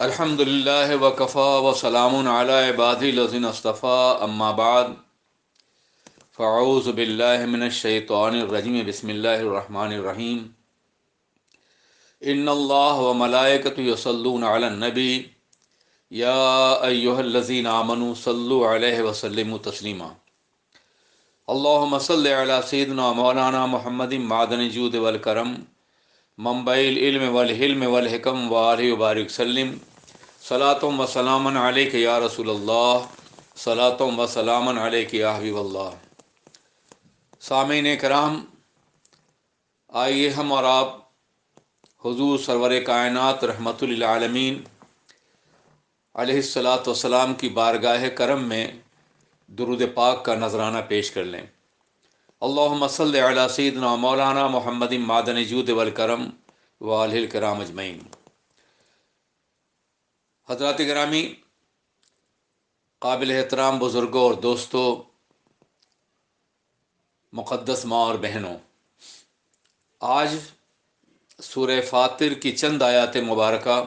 الحمدللہ وکفا وسلام علی عبادی الذین اصطفیٰ اما بعد فاعوذ باللہ من الشیطان الرجیم بسم اللہ الرحمن الرحیم ان اللہ وملائکتہ یصلون علی النبی یا ایہا الذین آمنوا صلوا علیہ وسلموا تسلیما اللہم صل علی سیدنا مولانا محمد معدن الجود والکرم منبع العلم والحلم والحکم وآلہ وبارک وسلم صلاۃ و سلام علیک یا رسول اللہ صلاۃ و سلام علیک یا حبیب اللہ۔ سامعین کرام، آئیے ہم اور آپ حضور سرور کائنات رحمت للعالمین علیہ الصلاۃ والسلام کی بارگاہ کرم میں درود پاک کا نذرانہ پیش کر لیں۔ اللہم صل علی سیدنا مولانا محمد معدن الجود والکرم وآلہ الکرام اجمعین۔ حضرات گرامی، قابل احترام بزرگوں اور دوستوں، مقدس ماں اور بہنوں، آج سورہ فاطر کی چند آیات مبارکہ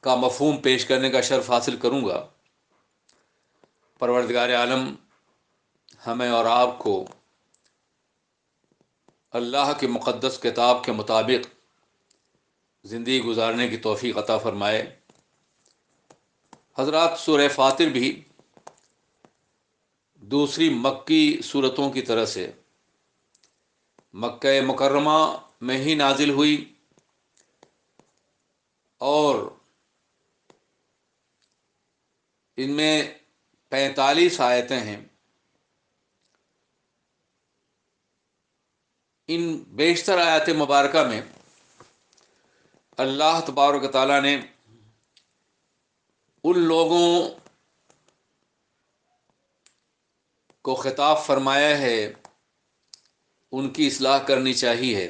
کا مفہوم پیش کرنے کا شرف حاصل کروں گا۔ پروردگار عالم ہمیں اور آپ کو اللہ کی مقدس کتاب کے مطابق زندگی گزارنے کی توفیق عطا فرمائے۔ حضرات، سورہ فاطر بھی دوسری مکی صورتوں کی طرح سے مکہ مکرمہ میں ہی نازل ہوئی اور ان میں 45 آیتیں ہیں۔ ان بیشتر آیات مبارکہ میں اللہ تبارک و تعالیٰ نے ان لوگوں کو خطاب فرمایا ہے، ان کی اصلاح کرنی چاہیے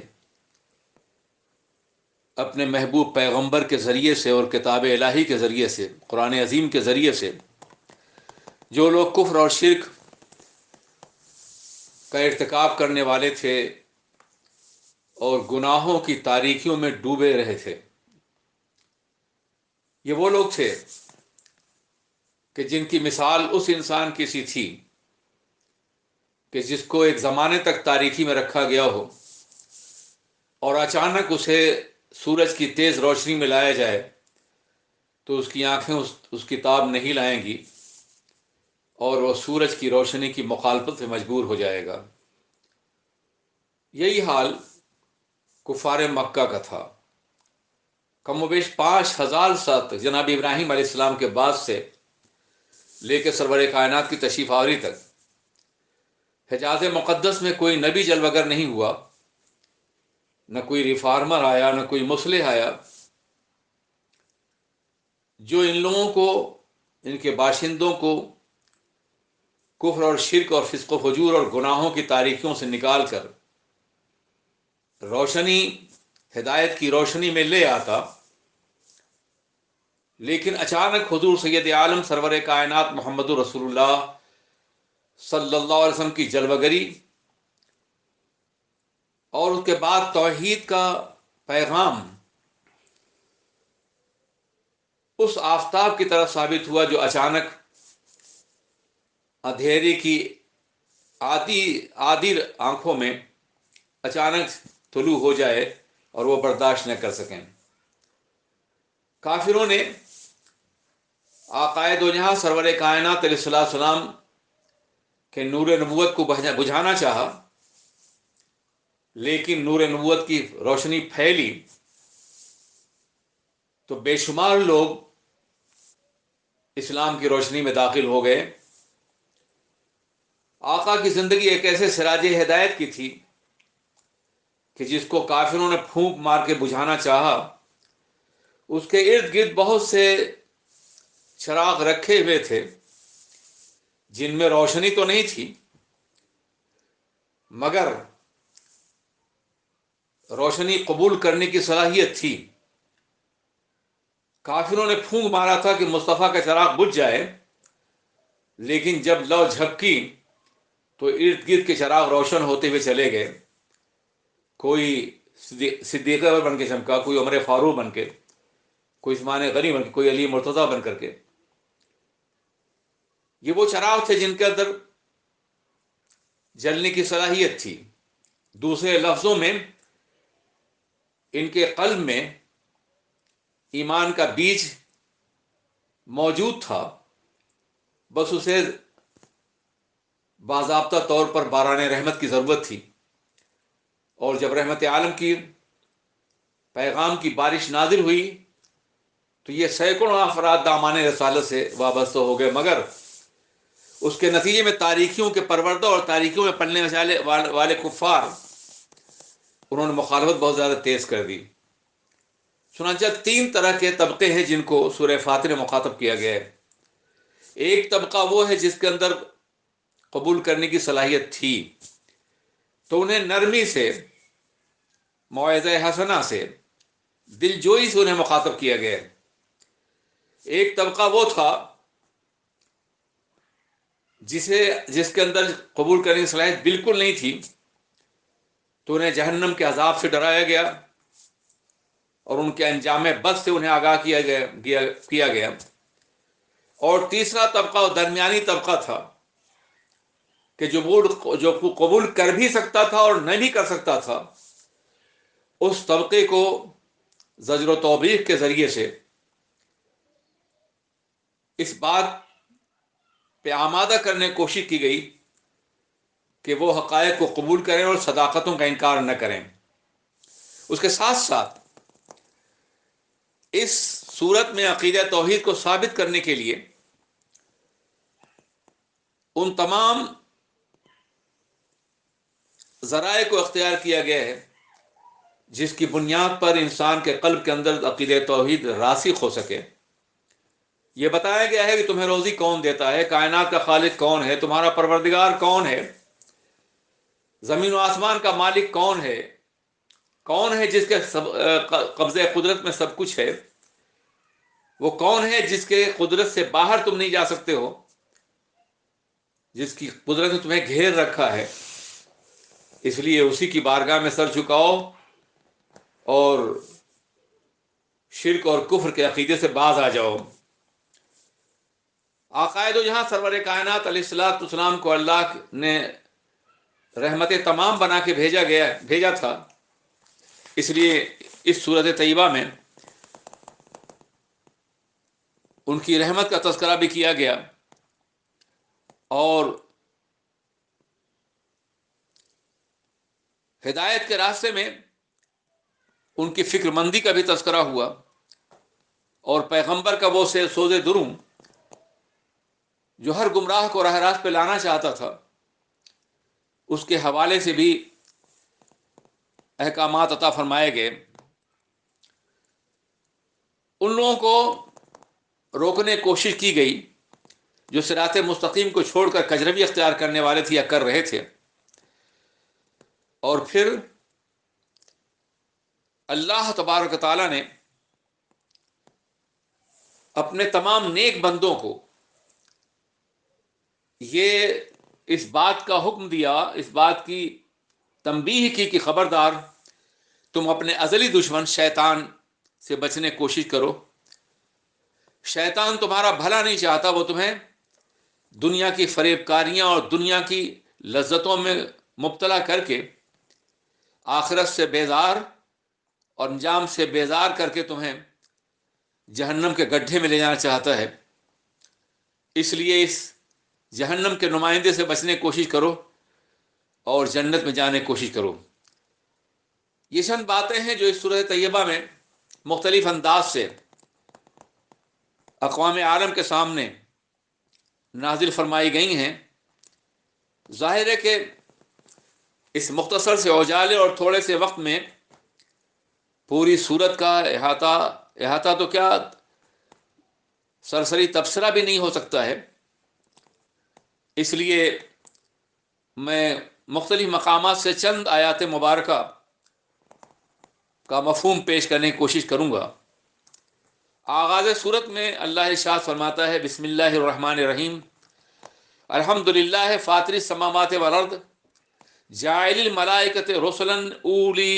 اپنے محبوب پیغمبر کے ذریعے سے اور کتاب الہی کے ذریعے سے، قرآن عظیم کے ذریعے سے، جو لوگ کفر اور شرک کا ارتکاب کرنے والے تھے اور گناہوں کی تاریکیوں میں ڈوبے رہے تھے۔ یہ وہ لوگ تھے کہ جن کی مثال اس انسان کی سی تھی کہ جس کو ایک زمانے تک تاریکی میں رکھا گیا ہو اور اچانک اسے سورج کی تیز روشنی میں لایا جائے تو اس کی آنکھیں اس کی تاب نہیں لائیں گی اور وہ سورج کی روشنی کی مخالفت میں مجبور ہو جائے گا۔ یہی حال کفار مکہ کا تھا۔ کم و بیش 5000 سال تک، جناب ابراہیم علیہ السلام کے بعد سے لے کے سرور کائنات کی تشریف آوری تک، حجاز مقدس میں کوئی نبی جلوگر نہیں ہوا، نہ کوئی ریفارمر آیا، نہ کوئی مصلح آیا جو ان لوگوں کو، ان کے باشندوں کو کفر اور شرک اور فسق و فجور اور گناہوں کی تاریکیوں سے نکال کر روشنی، ہدایت کی روشنی میں لے آتا۔ لیکن اچانک حضور سید عالم سرور کائنات محمد رسول اللہ صلی اللہ علیہ وسلم کی جلوگری اور اس کے بعد توحید کا پیغام اس آفتاب کی طرف ثابت ہوا جو اچانک اندھیرے کی آدھی آنکھوں میں اچانک طلوع ہو جائے اور وہ برداشت نہ کر سکیں۔ کافروں نے آقائے دو جہاں سرور کائنات علیہ السلام کے نور نبوت کو بجھانا چاہا، لیکن نور نبوت کی روشنی پھیلی تو بے شمار لوگ اسلام کی روشنی میں داخل ہو گئے۔ آقا کی زندگی ایک ایسے سراج ہدایت کی تھی کہ جس کو کافروں نے پھونک مار کے بجھانا چاہا۔ اس کے ارد گرد بہت سے چراغ رکھے ہوئے تھے جن میں روشنی تو نہیں تھی مگر روشنی قبول کرنے کی صلاحیت تھی۔ کافروں نے پھونک مارا تھا کہ مصطفیٰ کا چراغ بجھ جائے، لیکن جب لو جھپکی تو ارد گرد کے چراغ روشن ہوتے ہوئے چلے گئے۔ کوئی صدیق اکبر بن کے چمکا، کوئی عمر فاروق بن کے، کوئی عثمان غنی بن کے، کوئی علی مرتضیٰ بن کر کے۔ یہ وہ چراغ تھے جن کے اندر جلنے کی صلاحیت تھی۔ دوسرے لفظوں میں ان کے قلب میں ایمان کا بیج موجود تھا، بس اسے باضابطہ طور پر باران رحمت کی ضرورت تھی۔ اور جب رحمت عالم کی پیغام کی بارش نازل ہوئی تو یہ سینکڑوں افراد دامان رسالت سے وابستہ ہو گئے، مگر اس کے نتیجے میں تاریکیوں کے پروردہ اور تاریکیوں میں پلنے والے کفار، انہوں نے مخالفت بہت زیادہ تیز کر دی۔ چنانچہ 3 طرح کے طبقے ہیں جن کو سورہ فاتر میں مخاطب کیا گیا ہے۔ ایک طبقہ وہ ہے جس کے اندر قبول کرنے کی صلاحیت تھی، تو انہیں نرمی سے، موعظہ حسنہ سے، دل جوئی سے انہیں مخاطب کیا گیا ہے۔ ایک طبقہ وہ تھا جس کے اندر قبول کرنے کی صلاحیت بالکل نہیں تھی، تو انہیں جہنم کے عذاب سے ڈرایا گیا اور ان کے انجام بد سے انہیں آگاہ کیا گیا۔ اور تیسرا طبقہ وہ درمیانی طبقہ تھا کہ جو قبول کر بھی سکتا تھا اور نہیں بھی کر سکتا تھا، اس طبقے کو زجر و توبیخ کے ذریعے سے اس بات پہ آمادہ کرنے کی کوشش کی گئی کہ وہ حقائق کو قبول کریں اور صداقتوں کا انکار نہ کریں۔ اس کے ساتھ ساتھ اس صورت میں عقیدہ توحید کو ثابت کرنے کے لیے ان تمام ذرائع کو اختیار کیا گیا ہے جس کی بنیاد پر انسان کے قلب کے اندر عقیدہ توحید راسخ ہو سکے۔ یہ بتایا گیا ہے کہ تمہیں روزی کون دیتا ہے، کائنات کا خالق کون ہے، تمہارا پروردگار کون ہے، زمین و آسمان کا مالک کون ہے جس کے قبضہ قدرت میں سب کچھ ہے، وہ کون ہے جس کے قدرت سے باہر تم نہیں جا سکتے ہو، جس کی قدرت نے تمہیں گھیر رکھا ہے۔ اس لیے اسی کی بارگاہ میں سر جھکاؤ اور شرک اور کفر کے عقیدے سے باز آ جاؤ۔ آقائد و جہاں سرور کائنات علیہ الصلوۃ والسلام کو اللہ نے رحمت تمام بنا کے بھیجا تھا، اس لیے اس سورۃ طیبہ میں ان کی رحمت کا تذکرہ بھی کیا گیا اور ہدایت کے راستے میں ان کی فکر مندی کا بھی تذکرہ ہوا، اور پیغمبر کا وہ سوز دروں جو ہر گمراہ کو راہ راست پہ لانا چاہتا تھا، اس کے حوالے سے بھی احکامات عطا فرمائے گئے۔ ان لوگوں کو روکنے کی کوشش کی گئی جو صراط مستقیم کو چھوڑ کر کجروی اختیار کرنے والے تھے یا کر رہے تھے، اور پھر اللہ تبارک و تعالیٰ نے اپنے تمام نیک بندوں کو یہ اس بات کا حکم دیا، اس بات کی تنبیہ کی کہ خبردار تم اپنے ازلی دشمن شیطان سے بچنے کی کوشش کرو۔ شیطان تمہارا بھلا نہیں چاہتا، وہ تمہیں دنیا کی فریب کاریاں اور دنیا کی لذتوں میں مبتلا کر کے آخرت سے بیزار اور انجام سے بیزار کر کے تمہیں جہنم کے گڈھے میں لے جانا چاہتا ہے۔ اس لیے اس جہنم کے نمائندے سے بچنے کی کوشش کرو اور جنت میں جانے کی کوشش کرو۔ یہ چند باتیں ہیں جو اس سورۃ طیبہ میں مختلف انداز سے اقوام عالم کے سامنے نازل فرمائی گئی ہیں۔ ظاہر ہے کہ اس مختصر سے اجالے اور تھوڑے سے وقت میں پوری سورت کا احاطہ تو کیا سرسری تبصرہ بھی نہیں ہو سکتا ہے، اس لیے میں مختلف مقامات سے چند آیات مبارکہ کا مفہوم پیش کرنے کی کوشش کروں گا۔ آغاز صورت میں اللہ ارشاد فرماتا ہے، بسم اللہ الرحمن الرحیم، الحمد للہ فاطر السماوات والارض جاعل الملائکۃ رسلا اولی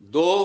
2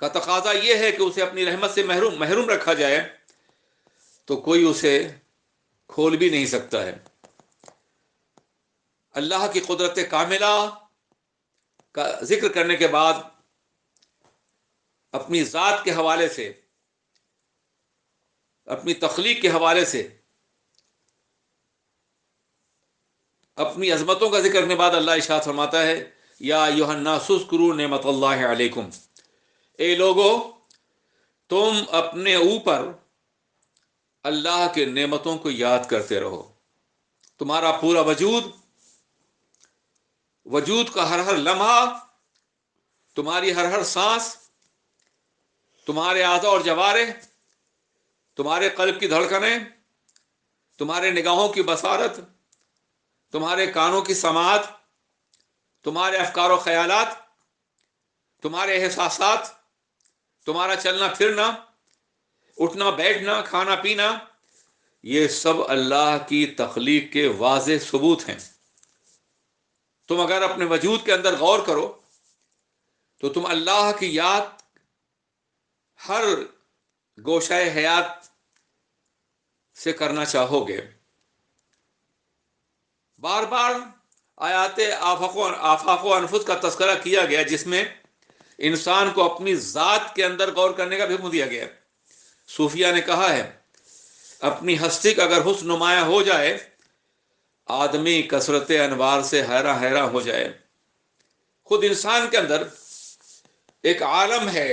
کا تقاضا یہ ہے کہ اسے اپنی رحمت سے محروم رکھا جائے تو کوئی اسے کھول بھی نہیں سکتا ہے۔ اللہ کی قدرت کاملہ کا ذکر کرنے کے بعد اپنی ذات کے حوالے سے، اپنی تخلیق کے حوالے سے، اپنی عظمتوں کا ذکر کرنے کے بعد اللہ ارشاد فرماتا ہے یا ایھا الناس اذکروا نعمت اللہ علیکم، اے لوگو تم اپنے اوپر اللہ کے نعمتوں کو یاد کرتے رہو۔ تمہارا پورا وجود کا ہر لمحہ، تمہاری ہر سانس، تمہارے اعضاء اور جوارح، تمہارے قلب کی دھڑکنیں، تمہارے نگاہوں کی بصارت، تمہارے کانوں کی سماعت، تمہارے افکار و خیالات، تمہارے احساسات، تمہارا چلنا پھرنا، اٹھنا بیٹھنا، کھانا پینا، یہ سب اللہ کی تخلیق کے واضح ثبوت ہیں۔ تم اگر اپنے وجود کے اندر غور کرو تو تم اللہ کی یاد ہر گوشہ حیات سے کرنا چاہو گے۔ بار بار آیات آفاق و انفس کا تذکرہ کیا گیا جس میں انسان کو اپنی ذات کے اندر غور کرنے کا بھی حکم دیا گیا۔ صوفیہ نے کہا ہے اپنی ہستی کا اگر حسن نمایاں ہو جائے آدمی کثرت انوار سے حیراں ہو جائے۔ خود انسان کے اندر ایک عالم ہے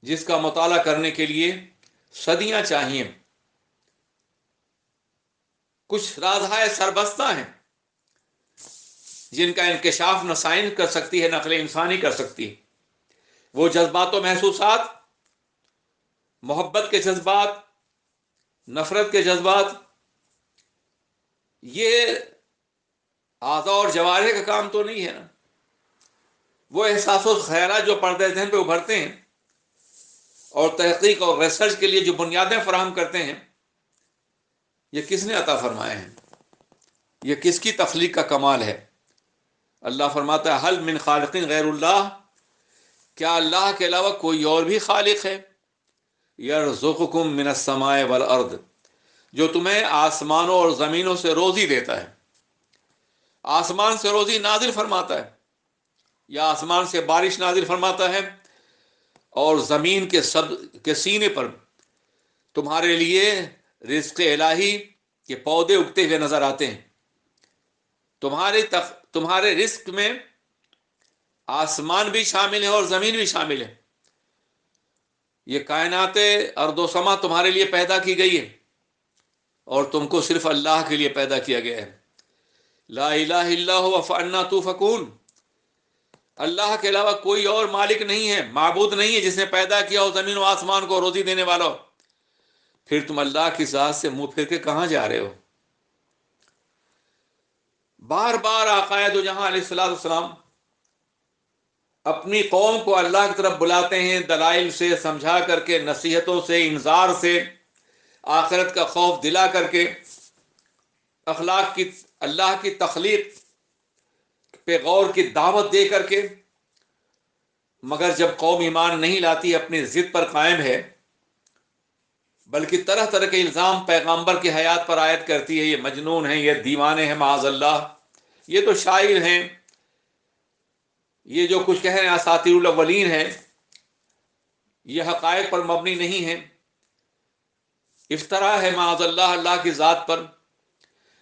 جس کا مطالعہ کرنے کے لیے صدیاں چاہیے۔ کچھ رازہائے سربستہ ہیں جن کا انکشاف نہ سائنس کر سکتی ہے نہ عقل انسانی کر سکتی ہے۔ وہ جذبات و محسوسات، محبت کے جذبات، نفرت کے جذبات، یہ اعضاء اور جوارح کا کام تو نہیں ہے نا۔ وہ احساس و خیالات جو پردہ ذہن پہ ابھرتے ہیں اور تحقیق اور ریسرچ کے لیے جو بنیادیں فراہم کرتے ہیں، یہ کس نے عطا فرمائے ہیں؟ یہ کس کی تخلیق کا کمال ہے؟ اللہ فرماتا ہے حل من خالق غیر اللہ، کیا اللہ کے علاوہ کوئی اور بھی خالق ہے؟ یرزقکم من السماء والارض، جو تمہیں آسمانوں اور زمینوں سے روزی دیتا ہے۔ آسمان سے روزی نازل فرماتا ہے یا آسمان سے بارش نازل فرماتا ہے اور زمین کے سینے پر تمہارے لیے رزق الہی کے پودے اگتے ہوئے نظر آتے ہیں۔ تمہارے رزق میں آسمان بھی شامل ہے اور زمین بھی شامل ہے۔ یہ کائنات ارض و سما تمہارے لیے پیدا کی گئی ہے اور تم کو صرف اللہ کے لیے پیدا کیا گیا ہے۔ لا الہ الا هو فانا تؤفکون، اللہ کے علاوہ کوئی اور مالک نہیں ہے، معبود نہیں ہے جس نے پیدا کیا ہو زمین و آسمان کو، روزی دینے والا ہو۔ پھر تم اللہ کی ذات سے منہ پھیر کے کہاں جا رہے ہو؟ بار بار آقا دو جہاں علیہ السلام اپنی قوم کو اللہ کی طرف بلاتے ہیں، دلائل سے سمجھا کر کے، نصیحتوں سے، انذار سے، آخرت کا خوف دلا کر کے، اللہ کی تخلیق پہ غور کی دعوت دے کر کے، مگر جب قوم ایمان نہیں لاتی، اپنی ضد پر قائم ہے، بلکہ طرح طرح کے الزام پیغمبر کی حیات پر عائد کرتی ہے، یہ مجنون ہیں، یہ دیوانے ہیں، معاذ اللہ، یہ تو شاعر ہیں، یہ جو کچھ کہہ رہے ہیں اساطیر الاولین ہیں، یہ حقائق پر مبنی نہیں ہیں، افطرا ہے معاذ اللہ اللہ کی ذات پر۔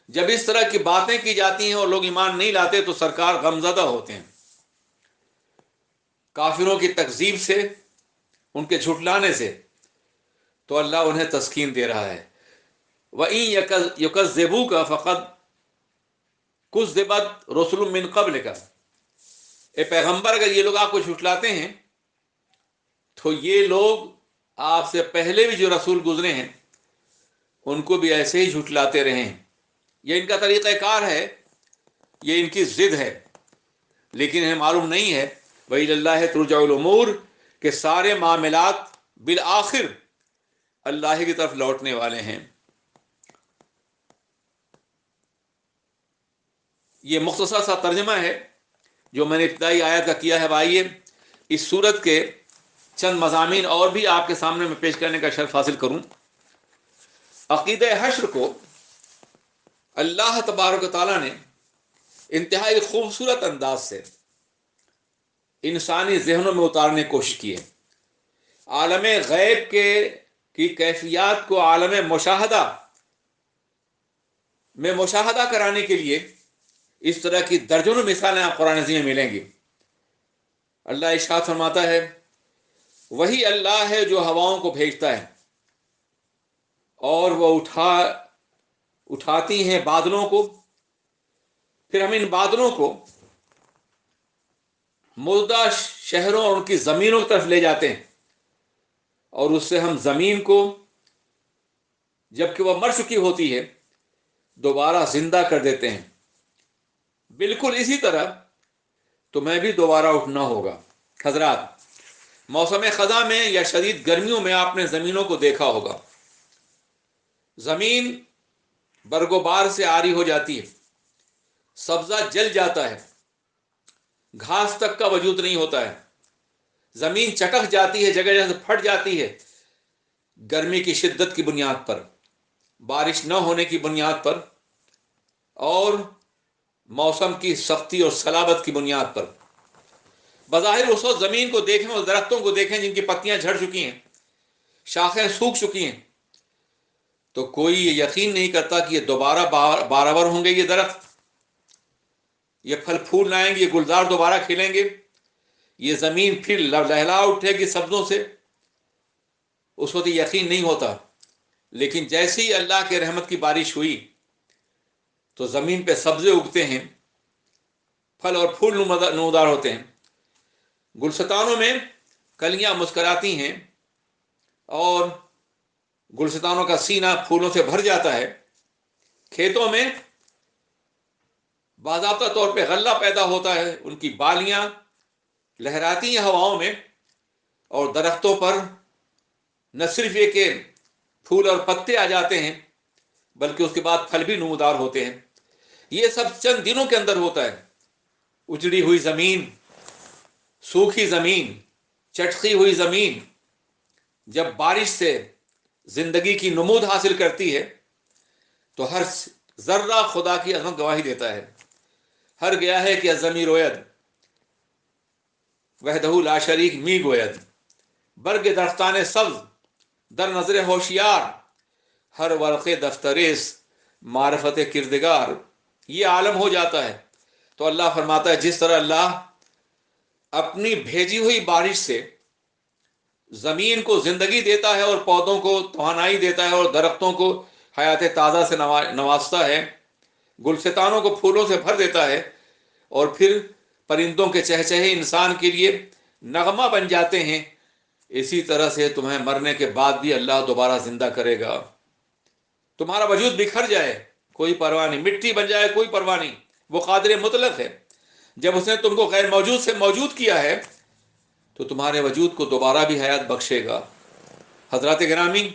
جب اس طرح کی باتیں کی جاتی ہیں اور لوگ ایمان نہیں لاتے تو سرکار غمزدہ ہوتے ہیں۔ کافروں کی تکذیب سے، ان کے جھٹلانے سے تو اللہ انہیں تسکین دے رہا ہے۔ وَإِن يُكَذِّبُوكَ فَقَدْ كُذِّبَتْ رُسُلٌ مِّن قَبْلِكَ، اے پیغمبر اگر یہ لوگ آپ کو جھٹلاتے ہیں تو یہ لوگ آپ سے پہلے بھی جو رسول گزرے ہیں ان کو بھی ایسے ہی جھٹلاتے رہے ہیں۔ یہ ان کا طریقہ کار ہے، یہ ان کی ضد ہے، لیکن انہیں معلوم نہیں ہے وَإِلَى اللَّهِ تُرْجَعُ الْأُمُورُ کہ سارے معاملات بالآخر اللہ کی طرف لوٹنے والے ہیں۔ یہ مختصر سا ترجمہ ہے جو میں نے ابتدائی آیت کا کیا ہے۔ آئیے اس سورت کے چند مضامین اور بھی آپ کے سامنے میں پیش کرنے کا شرف حاصل کروں۔ عقیدہ حشر کو اللہ تبارک و تعالیٰ نے انتہائی خوبصورت انداز سے انسانی ذہنوں میں اتارنے کی کوشش کی ہے۔ عالم غیب کی کیفیات کو عالم مشاہدہ میں مشاہدہ کرانے کے لیے اس طرح کی درجنوں مثالیں آپ قرآن عظیم میں ملیں گی۔ اللہ ارشاد فرماتا ہے، وہی اللہ ہے جو ہواؤں کو بھیجتا ہے اور وہ اٹھاتی ہیں بادلوں کو، پھر ہم ان بادلوں کو مردہ شہروں اور ان کی زمینوں کی طرف لے جاتے ہیں، اور اس سے ہم زمین کو جبکہ وہ مر چکی ہوتی ہے دوبارہ زندہ کر دیتے ہیں۔ بالکل اسی طرح تمہیں بھی دوبارہ اٹھنا ہوگا۔ حضرات، موسم خزاں میں یا شدید گرمیوں میں آپ نے زمینوں کو دیکھا ہوگا، زمین برگ و بار سے عاری ہو جاتی ہے، سبزہ جل جاتا ہے، گھاس تک کا وجود نہیں ہوتا ہے، زمین چٹک جاتی ہے، جگہ جگہ سے پھٹ جاتی ہے، گرمی کی شدت کی بنیاد پر، بارش نہ ہونے کی بنیاد پر، اور موسم کی سختی اور صلابت کی بنیاد پر۔ بظاہر اس وقت زمین کو دیکھیں اور درختوں کو دیکھیں جن کی پتیاں جھڑ چکی ہیں، شاخیں سوکھ چکی ہیں، تو کوئی یہ یقین نہیں کرتا کہ یہ دوبارہ بارآور ہوں گے، یہ درخت، یہ پھل پھول لائیں گے، یہ گلزار دوبارہ کھلیں گے، یہ زمین پھر لہلا اٹھے گی سبزوں سے۔ اس وقت یہ یقین نہیں ہوتا، لیکن جیسے ہی اللہ کے رحمت کی بارش ہوئی تو زمین پہ سبزے اگتے ہیں، پھل اور پھول نمودار ہوتے ہیں، گلستانوں میں کلیاں مسکراتی ہیں اور گلستانوں کا سینہ پھولوں سے بھر جاتا ہے، کھیتوں میں باضابطہ طور پہ غلہ پیدا ہوتا ہے، ان کی بالیاں لہراتی ہیں ہواؤں میں، اور درختوں پر نہ صرف یہ کہ پھول اور پتے آ جاتے ہیں بلکہ اس کے بعد پھل بھی نمودار ہوتے ہیں۔ یہ سب چند دنوں کے اندر ہوتا ہے۔ اجڑی ہوئی زمین، سوکھی زمین، چٹکی ہوئی زمین جب بارش سے زندگی کی نمود حاصل کرتی ہے تو ہر ذرہ خدا کی عظمت گواہی دیتا ہے۔ ہر گیا ہے کہ الضمیر روید وحدہ لا شریک می گوید، برگ درختان سبز در نظر ہوشیار، ہر ورق دفتریس معرفت کردگار، یہ عالم ہو جاتا ہے۔ تو اللہ فرماتا ہے جس طرح اللہ اپنی بھیجی ہوئی بارش سے زمین کو زندگی دیتا ہے اور پودوں کو توانائی دیتا ہے اور درختوں کو حیات تازہ سے نوازتا ہے، گلستانوں کو پھولوں سے بھر دیتا ہے، اور پھر پرندوں کے چہچہے انسان کے لیے نغمہ بن جاتے ہیں، اسی طرح سے تمہیں مرنے کے بعد بھی اللہ دوبارہ زندہ کرے گا۔ تمہارا وجود بکھر جائے کوئی پرواہ نہیں، مٹی بن جائے کوئی پرواہ نہیں، وہ قادر مطلق ہے۔ جب اس نے تم کو غیر موجود سے موجود کیا ہے تو تمہارے وجود کو دوبارہ بھی حیات بخشے گا۔ حضرات گرامی،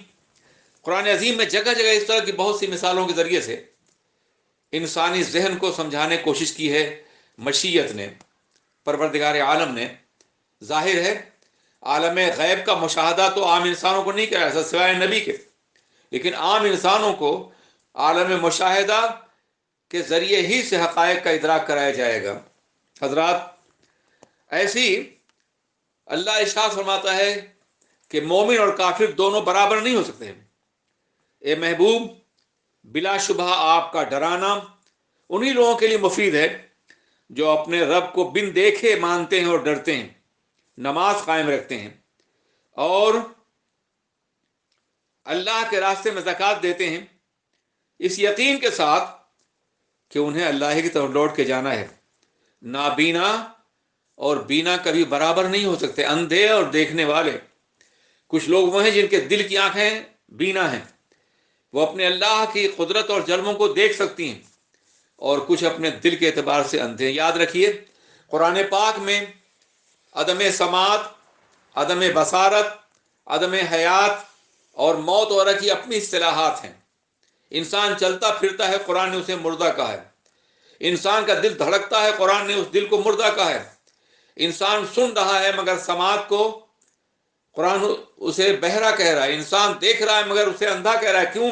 قرآن عظیم میں جگہ جگہ اس طرح کی بہت سی مثالوں کے ذریعے سے انسانی ذہن کو سمجھانے کی کوشش کی ہے مشیت نے، پروردگار عالم نے۔ ظاہر ہے عالم غیب کا مشاہدہ تو عام انسانوں کو نہیں کرایا سوائے نبی کے، لیکن عام انسانوں کو عالم مشاہدہ کے ذریعے ہی سے حقائق کا ادراک کرایا جائے گا۔ حضرات، ایسی اللہ ارشاد فرماتا ہے کہ مومن اور کافر دونوں برابر نہیں ہو سکتے ہیں۔ اے محبوب، بلا شبہ آپ کا ڈرانا انہی لوگوں کے لیے مفید ہے جو اپنے رب کو بن دیکھے مانتے ہیں اور ڈرتے ہیں، نماز قائم رکھتے ہیں اور اللہ کے راستے میں زکوٰۃ دیتے ہیں، اس یقین کے ساتھ کہ انہیں اللہ کی طرف لوٹ کے جانا ہے۔ نابینا اور بینا کبھی برابر نہیں ہو سکتے، اندھے اور دیکھنے والے۔ کچھ لوگ وہ ہیں جن کے دل کی آنکھیں بینا ہیں، وہ اپنے اللہ کی قدرت اور جلووں کو دیکھ سکتی ہیں، اور کچھ اپنے دل کے اعتبار سے اندھے ہیں۔ یاد رکھیے قرآن پاک میں عدم سماعت، عدم بصارت، عدم حیات اور موت وغیرہ کی اپنی اصطلاحات ہیں۔ انسان چلتا پھرتا ہے، قرآن نے اسے مردہ کہا ہے۔ انسان کا دل دھڑکتا ہے، قرآن نے اس دل کو مردہ کہا ہے۔ انسان سن رہا ہے مگر سماعت کو قرآن اسے بہرا کہہ رہا ہے، انسان دیکھ رہا ہے مگر اسے اندھا کہہ رہا ہے. کیوں؟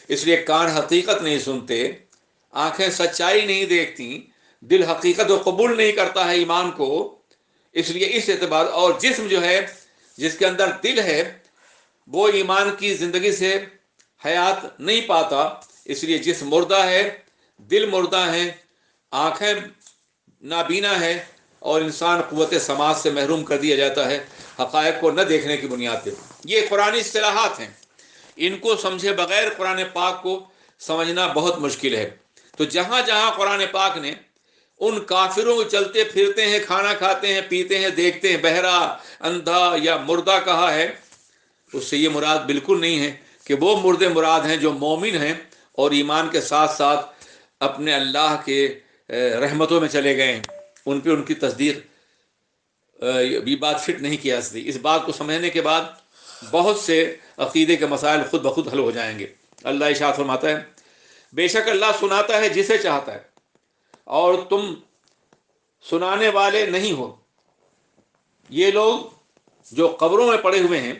اس لیے کان حقیقت نہیں سنتے، آنکھیں سچائی نہیں دیکھتی، دل حقیقت و قبول نہیں کرتا ہے ایمان کو. اس لیے اس اعتبار، اور جسم جو ہے جس کے اندر دل ہے وہ ایمان کی زندگی سے حیات نہیں پاتا. اس لیے جسم مردہ ہے، دل مردہ ہے، آنکھیں نابینا ہے، اور انسان قوت سماعت سے محروم کر دیا جاتا ہے حقائق کو نہ دیکھنے کی بنیاد پہ. یہ قرآنی اصطلاحات ہیں، ان کو سمجھے بغیر قرآن پاک کو سمجھنا بہت مشکل ہے. تو جہاں جہاں قرآن پاک نے ان کافروں کو چلتے پھرتے ہیں، کھانا کھاتے ہیں، پیتے ہیں، دیکھتے ہیں، بہرا، اندھا یا مردہ کہا ہے، اس سے یہ مراد بالکل نہیں ہے کہ وہ مردے مراد ہیں جو مومن ہیں اور ایمان کے ساتھ ساتھ اپنے اللہ کے رحمتوں میں چلے گئے ہیں. ان پہ ان کی تصدیق یہ بات فٹ نہیں کی جا سکتی. اس بات کو سمجھنے کے بعد بہت سے عقیدے کے مسائل خود بخود حل ہو جائیں گے. اللہ ارشاد فرماتا ہے، بے شک اللہ سناتا ہے جسے چاہتا ہے اور تم سنانے والے نہیں ہو. یہ لوگ جو قبروں میں پڑے ہوئے ہیں،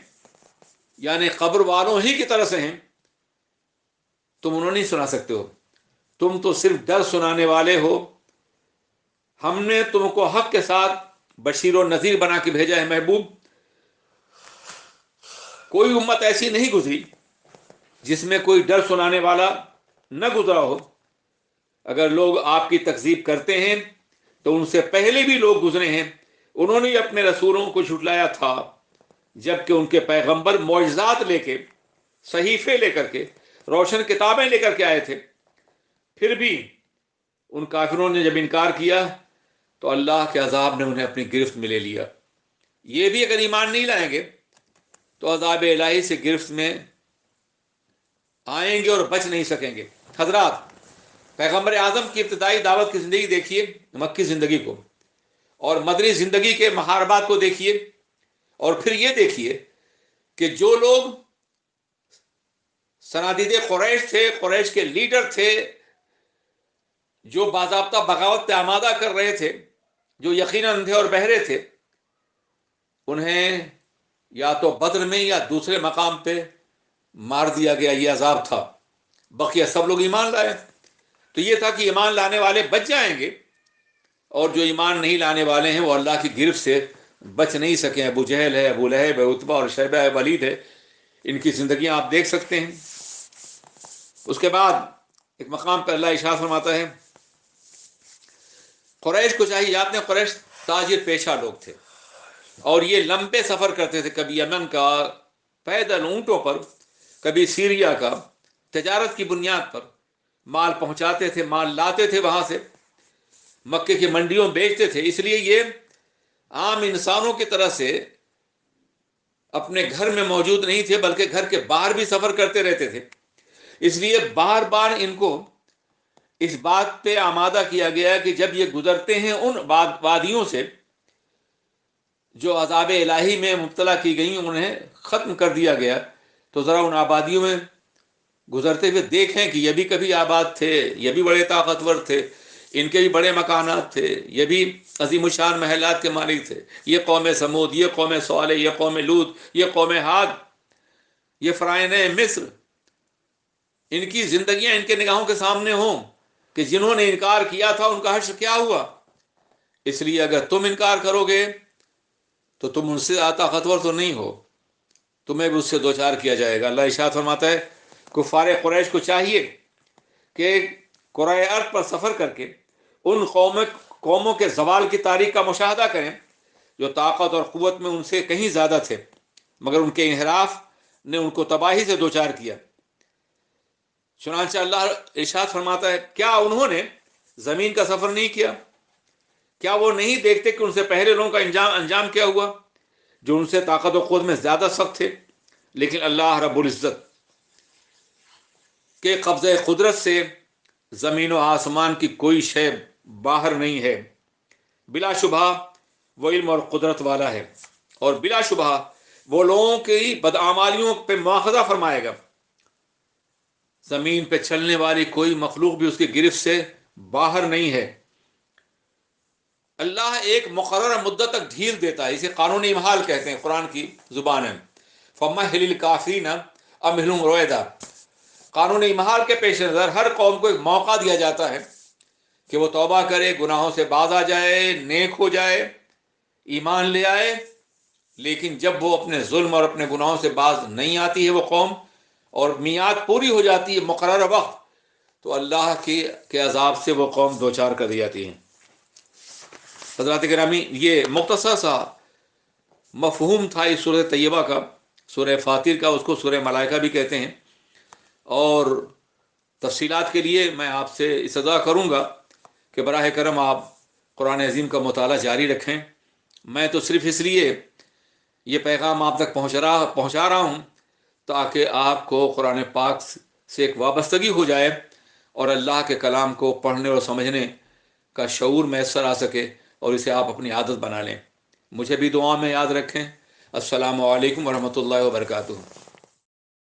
یعنی قبر والوں ہی کی طرح سے ہیں، تم انہوں نہیں سنا سکتے ہو. تم تو صرف ڈر سنانے والے ہو. ہم نے تم کو حق کے ساتھ بشیر و نذیر بنا کے بھیجا ہے. محبوب، کوئی امت ایسی نہیں گزری جس میں کوئی ڈر سنانے والا نہ گزرا ہو. اگر لوگ آپ کی تکذیب کرتے ہیں تو ان سے پہلے بھی لوگ گزرے ہیں، انہوں نے اپنے رسولوں کو جھٹلایا تھا جبکہ ان کے پیغمبر معجزات لے کے، صحیفے لے کر کے، روشن کتابیں لے کر کے آئے تھے. پھر بھی ان کافروں نے جب انکار کیا تو اللہ کے عذاب نے انہیں اپنی گرفت میں لے لیا. یہ بھی اگر ایمان نہیں لائیں گے تو عذاب الہی سے گرفت میں آئیں گے اور بچ نہیں سکیں گے. حضرات، پیغمبر اعظم کی ابتدائی دعوت کی زندگی دیکھیے، مکی زندگی کو، اور مدنی زندگی کے محاربات کو دیکھیے، اور پھر یہ دیکھیے کہ جو لوگ صنادید قریش تھے، قریش کے لیڈر تھے، جو باضابطہ بغاوت پہ آمادہ کر رہے تھے، جو یقیناً اندھے اور بہرے تھے، انہیں یا تو بدر میں یا دوسرے مقام پہ مار دیا گیا. یہ عذاب تھا. بقیہ سب لوگ ایمان لائے. تو یہ تھا کہ ایمان لانے والے بچ جائیں گے، اور جو ایمان نہیں لانے والے ہیں وہ اللہ کی گرفت سے بچ نہیں سکیں. ابو جہل ہے، ابو لہب ہے، عتبہ اور شیبہ ہے، ولید ہے، ان کی زندگیاں آپ دیکھ سکتے ہیں. اس کے بعد ایک مقام پر اللہ ارشاد فرماتا ہے، قریش کو چاہیے، آپ نے قریش تاجر پیشہ لوگ تھے اور یہ لمبے سفر کرتے تھے، کبھی یمن کا پیدل اونٹوں پر، کبھی سیریا کا، تجارت کی بنیاد پر مال پہنچاتے تھے، مال لاتے تھے، وہاں سے مکے کی منڈیوں میں بیچتے تھے. اس لیے یہ عام انسانوں کی طرح سے اپنے گھر میں موجود نہیں تھے بلکہ گھر کے باہر بھی سفر کرتے رہتے تھے. اس لیے بار بار ان کو اس بات پہ آمادہ کیا گیا کہ جب یہ گزرتے ہیں ان وادیوں سے جو عذاب الہی میں مبتلا کی گئی، انہیں ختم کر دیا گیا، تو ذرا ان آبادیوں میں گزرتے ہوئے دیکھیں کہ یہ بھی کبھی آباد تھے، یہ بھی بڑے طاقتور تھے، ان کے بھی بڑے مکانات تھے، یہ بھی عظیم الشان محلات کے مالک تھے. یہ قوم سمود، یہ قوم صالح، یہ قوم لوط، یہ قوم عاد، یہ فرعونِ مصر، ان کی زندگیاں ان کے نگاہوں کے سامنے ہوں کہ جنہوں نے انکار کیا تھا ان کا حشر کیا ہوا. اس لیے اگر تم انکار کرو گے تو تم ان سے طاقتور تو نہیں ہو، تمہیں بھی اس سے دوچار کیا جائے گا. اللہ ارشاد فرماتا ہے، کفار قریش کو چاہیے کہ قرۂ ارض پر سفر کر کے ان قوموں کے زوال کی تاریخ کا مشاہدہ کریں جو طاقت اور قوت میں ان سے کہیں زیادہ تھے، مگر ان کے انحراف نے ان کو تباہی سے دوچار کیا. چنانچہ اللہ ارشاد فرماتا ہے، کیا انہوں نے زمین کا سفر نہیں کیا؟ کیا وہ نہیں دیکھتے کہ ان سے پہلے لوگوں کا انجام کیا ہوا جو ان سے طاقت و قوت میں زیادہ سخت تھے؟ لیکن اللہ رب العزت کے قبضہ قدرت سے زمین و آسمان کی کوئی شے باہر نہیں ہے. بلا شبہ وہ علم اور قدرت والا ہے، اور بلا شبہ وہ لوگوں کی بدعمالیوں پہ مواخذہ فرمائے گا. زمین پہ چلنے والی کوئی مخلوق بھی اس کی گرفت سے باہر نہیں ہے. اللہ ایک مقررہ مدت تک ڈھیل دیتا ہے، اسے قانون امہال کہتے ہیں قرآن کی زبان میں. فمہل الکافرین امہلہم رویدا. قانون امہال کے پیش نظر ہر قوم کو ایک موقع دیا جاتا ہے کہ وہ توبہ کرے، گناہوں سے باز آ جائے، نیک ہو جائے، ایمان لے آئے. لیکن جب وہ اپنے ظلم اور اپنے گناہوں سے باز نہیں آتی ہے وہ قوم، اور میعاد پوری ہو جاتی ہے مقررہ وقت، تو اللہ کے عذاب سے وہ قوم دوچار کر دی جاتی ہے. حضرات گرامی، یہ مختصر سا مفہوم تھا اس سورہ طیبہ کا، سورہ فاطر کا. اس کو سورہ ملائکہ بھی کہتے ہیں. اور تفصیلات کے لیے میں آپ سے استدعا کروں گا کہ براہ کرم آپ قرآن عظیم کا مطالعہ جاری رکھیں. میں تو صرف اس لیے یہ پیغام آپ تک پہنچا رہا ہوں تاکہ آپ کو قرآن پاک سے ایک وابستگی ہو جائے اور اللہ کے کلام کو پڑھنے اور سمجھنے کا شعور میسر آ سکے، اور اسے آپ اپنی عادت بنا لیں. مجھے بھی دعا میں یاد رکھیں. السلام علیکم ورحمۃ اللہ وبرکاتہ.